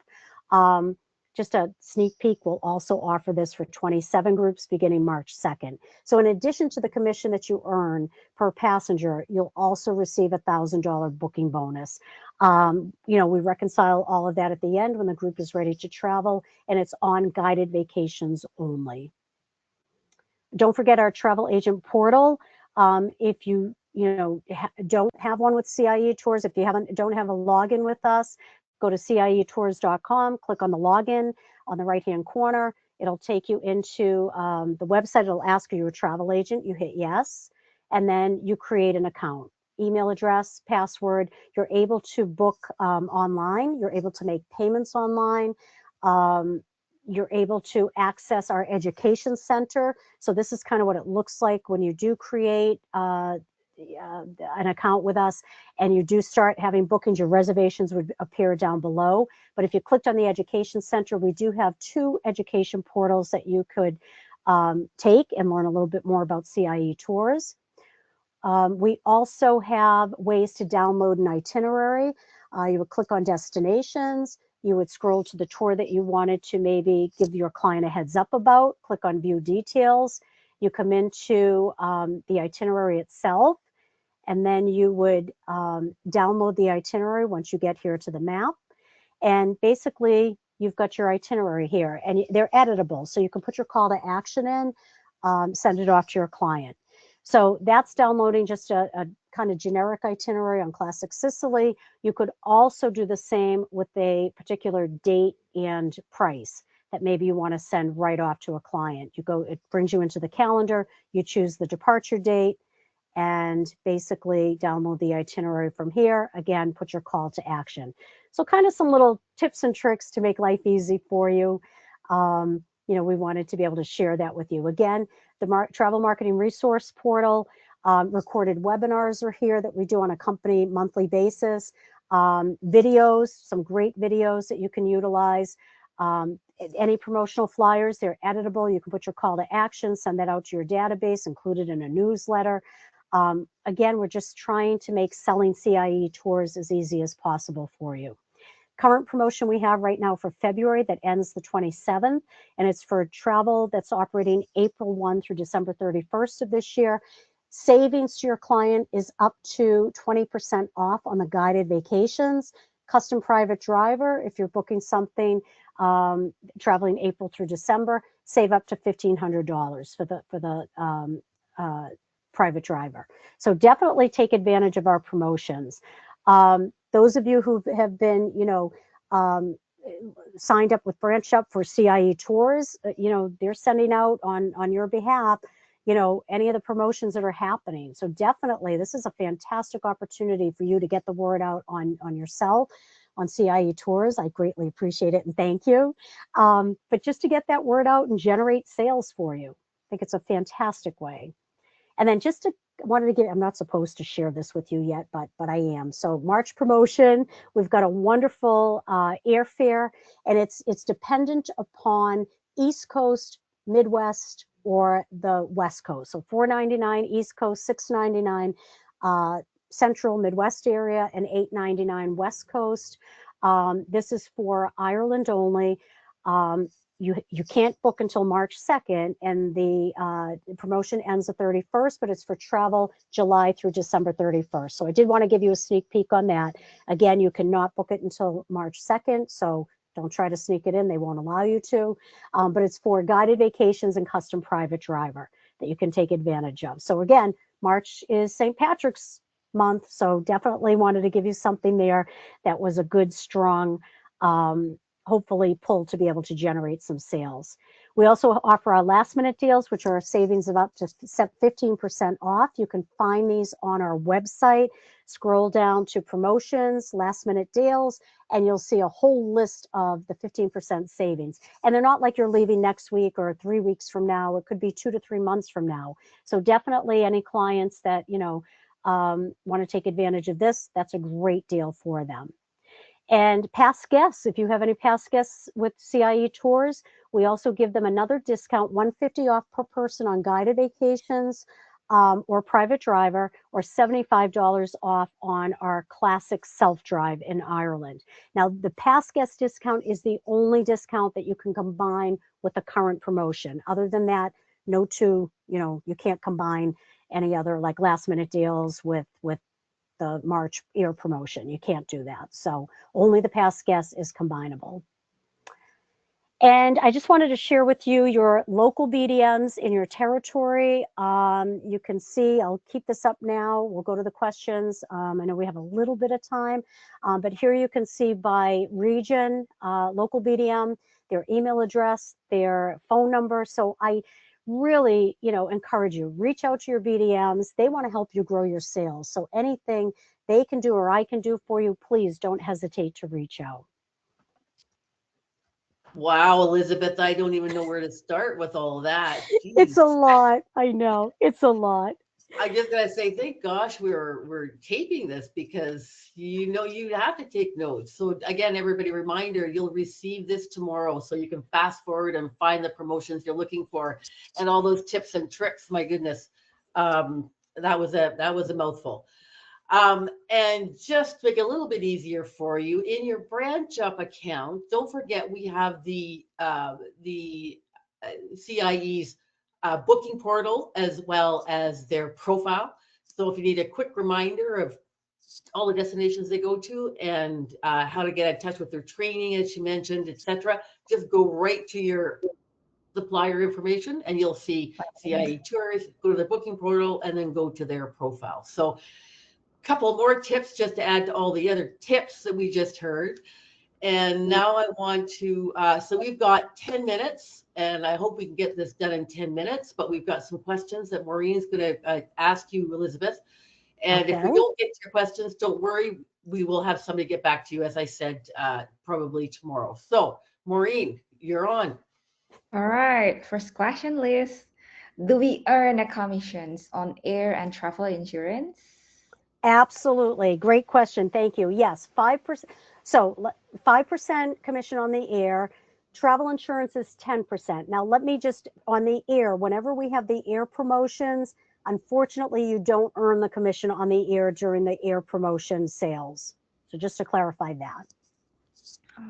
B: Just a sneak peek, we'll also offer this for 27 groups beginning March 2nd. So in addition to the commission that you earn per passenger, you'll also receive a $1,000 booking bonus. We reconcile all of that at the end when the group is ready to travel, and it's on guided vacations only. Don't forget our travel agent portal. If you don't have one with CIE Tours, if you don't have a login with us, go to CIEtours.com, click on the login on the right-hand corner. It'll take you into the website. It'll ask you, you're a travel agent. You hit yes, and then you create an account. Email address, password. You're able to book online. You're able to make payments online. You're able to access our education center. So this is kind of what it looks like when you do create an account with us and you do start having bookings. Your reservations would appear down below. But if you clicked on the education center, we do have 2 education portals that you could take and learn a little bit more about CIE Tours. We also have ways to download an itinerary. You would click on destinations. You would scroll to the tour that you wanted to maybe give your client a heads up about. Click on view details. You come into the itinerary itself, and then you would download the itinerary once you get here to the map. And basically, you've got your itinerary here, and they're editable. So you can put your call to action in, send it off to your client. So that's downloading just a kind of generic itinerary on Classic Sicily. You could also do the same with a particular date and price that maybe you want to send right off to a client. It brings you into the calendar, you choose the departure date, and basically download the itinerary from here. Again, put your call to action. So kind of some little tips and tricks to make life easy for you. We wanted to be able to share that with you. Again, the Travel Marketing Resource Portal, recorded webinars are here that we do on a company monthly basis. Videos, some great videos that you can utilize. Any promotional flyers, they're editable. You can put your call to action, send that out to your database, include it in a newsletter. Again, we're just trying to make selling CIE Tours as easy as possible for you. Current promotion we have right now for February that ends the 27th, and it's for travel that's operating April 1 through December 31st of this year. Savings to your client is up to 20% off on the guided vacations. Custom private driver, if you're booking something traveling April through December, save up to $1,500 for the private driver. So definitely take advantage of our promotions. Those of you who have been, signed up with Branch Up for CIE Tours, they're sending out on your behalf, any of the promotions that are happening. So definitely, this is a fantastic opportunity for you to get the word out on yourself. on CIE Tours. I greatly appreciate it and thank you. But just to get that word out and generate sales for you, I think it's a fantastic way. And then just to wanted to give, I'm not supposed to share this with you yet, but I am. So March promotion, we've got a wonderful airfare, and it's dependent upon East Coast, Midwest, or the West Coast. So $4.99 East Coast, $6.99 Central Midwest area, and $8.99 West Coast. This is for Ireland only. You can't book until March 2nd, and the promotion ends the 31st, but it's for travel July through December 31st. So I did want to give you a sneak peek on that. Again, you cannot book it until March 2nd, so don't try to sneak it in. They won't allow you to. But it's for guided vacations and custom private driver that you can take advantage of. So again, March is St. Patrick's month, so definitely wanted to give you something there that was a good, strong hopefully pull to be able to generate some sales. We also offer our last minute deals, which are savings of up to 15% off. You can find these on our website. Scroll down to promotions, last minute deals, and you'll see a whole list of the 15% savings. And they're not like you're leaving next week or 3 weeks from now. It could be 2 to 3 months from now. So definitely any clients that, want to take advantage of this, that's a great deal for them. And past guests, if you have any past guests with CIE Tours, we also give them another discount, $150 off per person on guided vacations or private driver, or $75 off on our classic self-drive in Ireland. Now, the past guest discount is the only discount that you can combine with the current promotion. Other than that, no two, you can't combine any other like last minute deals with the March air promotion. You can't do that. So only the past guest is combinable. And I just wanted to share with you your local BDMs in your territory. You can see, I'll keep this up now. We'll go to the questions. I know we have a little bit of time, but here you can see by region, local BDM, their email address, their phone number. So I really, encourage you, reach out to your BDMs. They want to help you grow your sales. So anything they can do or I can do for you, please don't hesitate to reach out.
A: Wow, Elizabeth, I don't even know where to start with all that. Jeez.
B: It's a lot. I know. It's a lot.
A: I just gotta say, thank gosh we're taping this, because you have to take notes. So again, everybody, reminder, you'll receive this tomorrow, so you can fast forward and find the promotions you're looking for and all those tips and tricks. My goodness, that was a mouthful. And just to make it a little bit easier for you, in your branch up account, don't forget we have the CIE's booking portal, as well as their profile. So if you need a quick reminder of all the destinations they go to, and how to get in touch with their training, as she mentioned, etc., just go right to your supplier information and you'll see CIE Tours, go to the booking portal, and then go to their profile. So couple more tips just to add to all the other tips that we just heard. And now I want to, so we've got 10 minutes, and I hope we can get this done in 10 minutes, but we've got some questions that Maureen's going to ask you, Elizabeth. And if we don't get to your questions, don't worry, we will have somebody get back to you, as I said, probably tomorrow. So Maureen, you're on.
C: All right, first question, Liz. Do we earn a commissions on air and travel insurance?
B: Absolutely. Great question. Thank you. Yes, 5%. So 5% commission on the air. Travel insurance is 10%. Now, let me just, on the air, whenever we have the air promotions, unfortunately, you don't earn the commission on the air during the air promotion sales. So just to clarify that.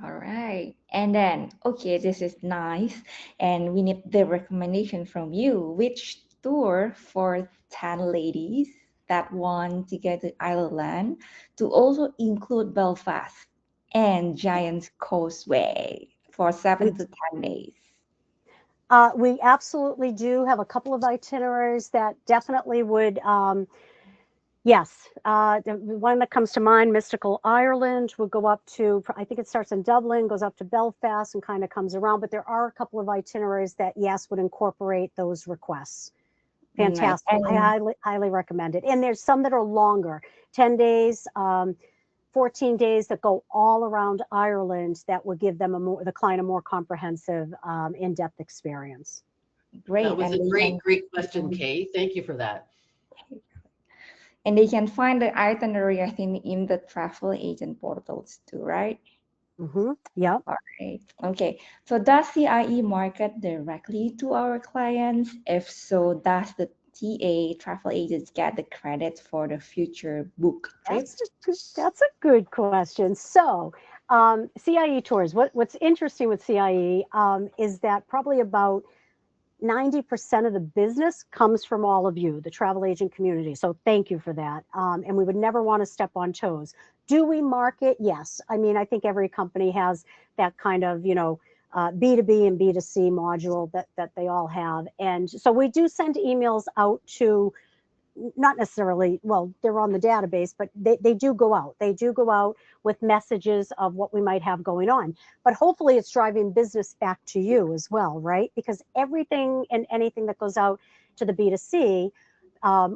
C: All right. And then, okay, this is nice. And we need the recommendation from you. Which tour for 10 ladies that want to get to Ireland to also include Belfast and Giant's Causeway for 7 to 10 days?
B: We absolutely do have a couple of itineraries that definitely would, yes. The one that comes to mind, Mystical Ireland, would go up to, I think it starts in Dublin, goes up to Belfast, and kind of comes around. But there are a couple of itineraries that, yes, would incorporate those requests. Fantastic.
C: Nice.
B: I highly recommend it. And there's some that are longer, 10 days, 14 days that go all around Ireland that would give them the client a more comprehensive, in-depth experience.
C: Great.
A: That was
C: And
A: a
C: they
A: great,
C: can,
A: great question, Kay. Thank you for that.
C: and they can find the itinerary, I think, in the travel agent portals too, right?
B: Yep.
C: All right. Okay. So does CIE market directly to our clients? If so, does the TA travel agents get the credits for the future book trips?
B: That's a good question. So, CIE Tours, what's interesting with CIE is that probably about 90% of the business comes from all of you, the travel agent community. So thank you for that. And we would never want to step on toes. Do we market? Yes. I mean, I think every company has that kind of, B2B and B2C module that they all have. And so we do send emails out to, not necessarily, well, they're on the database, but they do go out. They do go out with messages of what we might have going on. But hopefully it's driving business back to you as well, right? Because everything and anything that goes out to the B2C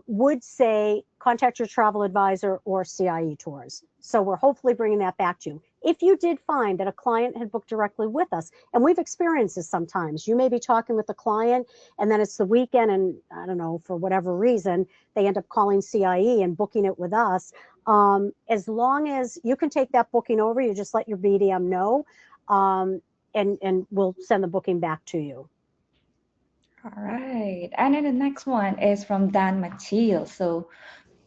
B: would say contact your travel advisor or CIE Tours. So we're hopefully bringing that back to you. If you did find that a client had booked directly with us, and we've experienced this sometimes, you may be talking with the client and then it's the weekend and I don't know, for whatever reason, they end up calling CIE and booking it with us. As long as you can take that booking over, you just let your BDM know, and we'll send the booking back to you.
C: All right. And then the next one is from Dan Machiel. So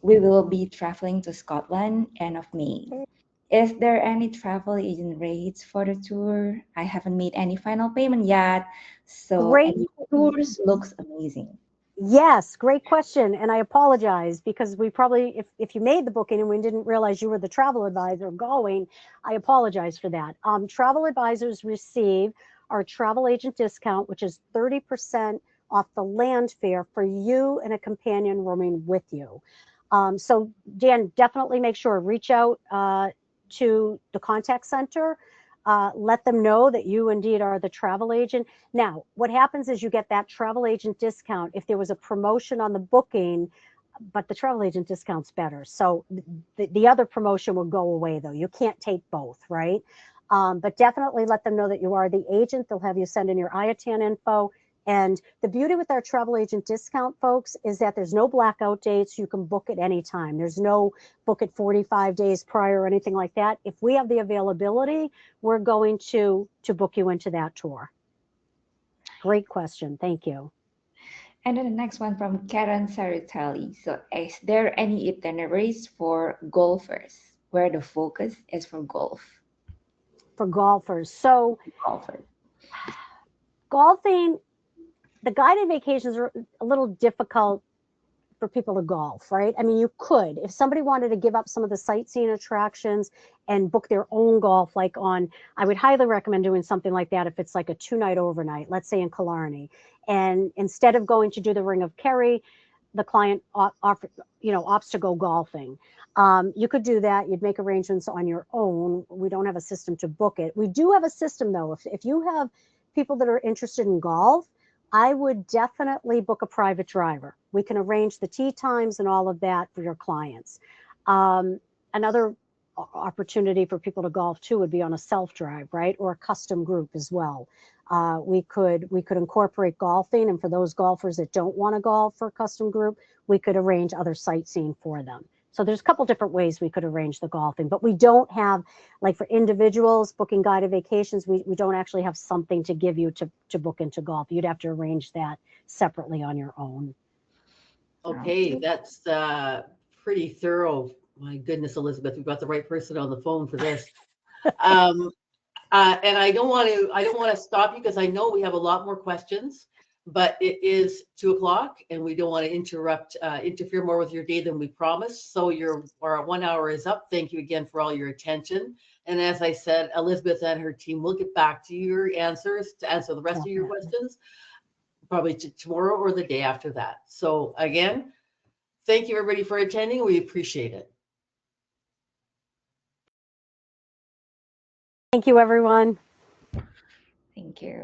C: we will be traveling to Scotland end of May. Is there any travel agent rates for the tour? I haven't made any final payment yet. So
B: Great.
C: any tours looks amazing.
B: Yes, great question. And I apologize because we probably, if you made the booking and we didn't realize you were the travel advisor going, I apologize for that. Travel advisors receive our travel agent discount, which is 30% off the land fare for you and a companion roaming with you. So Dan, definitely make sure, reach out to the contact center. Let them know that you indeed are the travel agent. Now, what happens is you get that travel agent discount if there was a promotion on the booking, but the travel agent discount's better. So the other promotion will go away, though. You can't take both, right? But definitely let them know that you are the agent. They'll have you send in your IATAN info. And the beauty with our travel agent discount, folks, is that there's no blackout dates. You can book at any time. There's no book at 45 days prior or anything like that. If we have the availability, we're going to book you into that tour. Great question. Thank you.
C: And then the next one from Karen Saritelli. So is there any itineraries for golfers where the focus is for golf?
B: For golfers. So
C: Golfers.
B: golfing, the guided vacations are a little difficult for people to golf, right? I mean, you could, if somebody wanted to give up some of the sightseeing attractions and book their own golf, like I would highly recommend doing something like that if it's like a 2-night overnight, let's say in Killarney. And instead of going to do the Ring of Kerry, the client opts to go golfing. You could do that. You'd make arrangements on your own. We don't have a system to book it. We do have a system, though. If you have people that are interested in golf, I would definitely book a private driver. We can arrange the tee times and all of that for your clients. Another opportunity for people to golf too would be on a self-drive, right? Or a custom group as well. We could incorporate golfing, and for those golfers that don't want to golf for a custom group, we could arrange other sightseeing for them. So there's a couple different ways we could arrange the golfing, but we don't have, like for individuals booking guided vacations, we don't actually have something to give you to book into golf. You'd have to arrange that separately on your own.
A: Okay, that's pretty thorough. My goodness, Elizabeth, we've got the right person on the phone for this. And I don't want to stop you because I know we have a lot more questions, but it is 2:00 and we don't want to interfere more with your day than we promised. So our 1 hour is up. Thank you again for all your attention. And as I said, Elizabeth and her team will get back to your answers to answer the rest of your questions, probably tomorrow or the day after that. So again, thank you everybody for attending. We appreciate it.
B: Thank you, everyone.
C: Thank you.